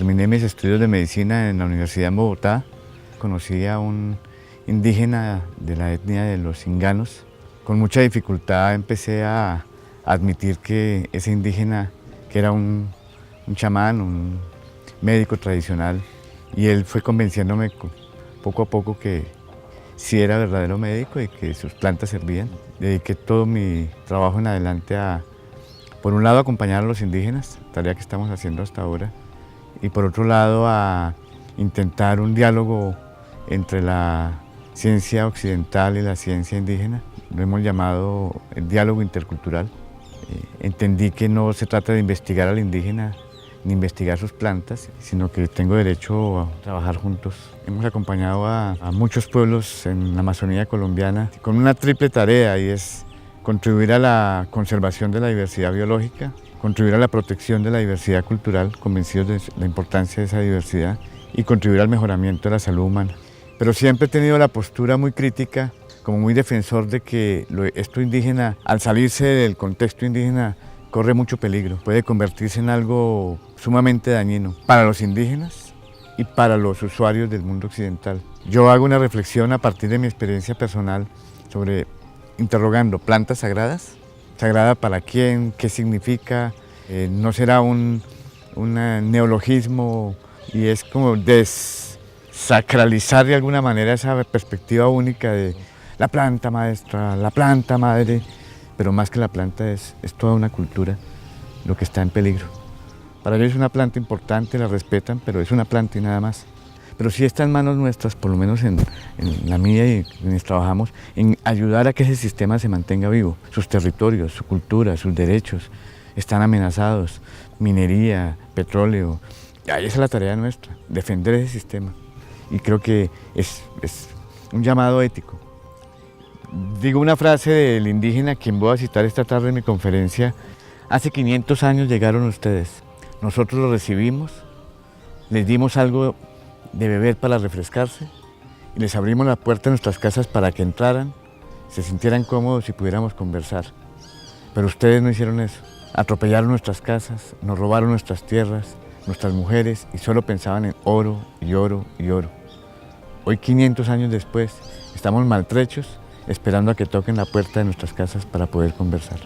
terminé mis estudios de medicina en la Universidad de Bogotá, conocí a un indígena de la etnia de los Inganos. Con mucha dificultad empecé a admitir que ese indígena, que era un chamán, un médico tradicional, y él fue convenciéndome poco a poco que sí era verdadero médico y que sus plantas servían. Dediqué todo mi trabajo en adelante a, por un lado, acompañar a los indígenas, tarea que estamos haciendo hasta ahora, y por otro lado, a intentar un diálogo entre la ciencia occidental y la ciencia indígena. Lo hemos llamado el diálogo intercultural. Entendí que no se trata de investigar al indígena ni investigar sus plantas, sino que tengo derecho a trabajar juntos. Hemos acompañado a muchos pueblos en la Amazonía colombiana con una triple tarea, y es contribuir a la conservación de la diversidad biológica, contribuir a la protección de la diversidad cultural, convencidos de la importancia de esa diversidad, y contribuir al mejoramiento de la salud humana. Pero siempre he tenido la postura muy crítica, como muy defensor de que esto indígena, al salirse del contexto indígena, corre mucho peligro. Puede convertirse en algo sumamente dañino para los indígenas y para los usuarios del mundo occidental. Yo hago una reflexión a partir de mi experiencia personal sobre interrogando plantas sagradas. ¿Sagrada para quién? ¿Qué significa? ¿No será un neologismo? Y es como desacralizar de alguna manera esa perspectiva única de la planta maestra, la planta madre, pero más que la planta es toda una cultura lo que está en peligro. Para ellos es una planta importante, la respetan, pero es una planta y nada más. Pero sí está en manos nuestras, por lo menos en la mía y quienes trabajamos, en ayudar a que ese sistema se mantenga vivo. Sus territorios, su cultura, sus derechos están amenazados, minería, petróleo. Ahí esa es la tarea nuestra, defender ese sistema. Y creo que es un llamado ético. Digo una frase del indígena a quien voy a citar esta tarde en mi conferencia. Hace 500 años llegaron ustedes. Nosotros los recibimos, les dimos algo de beber para refrescarse y les abrimos la puerta de nuestras casas para que entraran, se sintieran cómodos y pudiéramos conversar. Pero ustedes no hicieron eso. Atropellaron nuestras casas, nos robaron nuestras tierras, nuestras mujeres, y solo pensaban en oro y oro y oro. Hoy, 500 años después, estamos maltrechos esperando a que toquen la puerta de nuestras casas para poder conversar.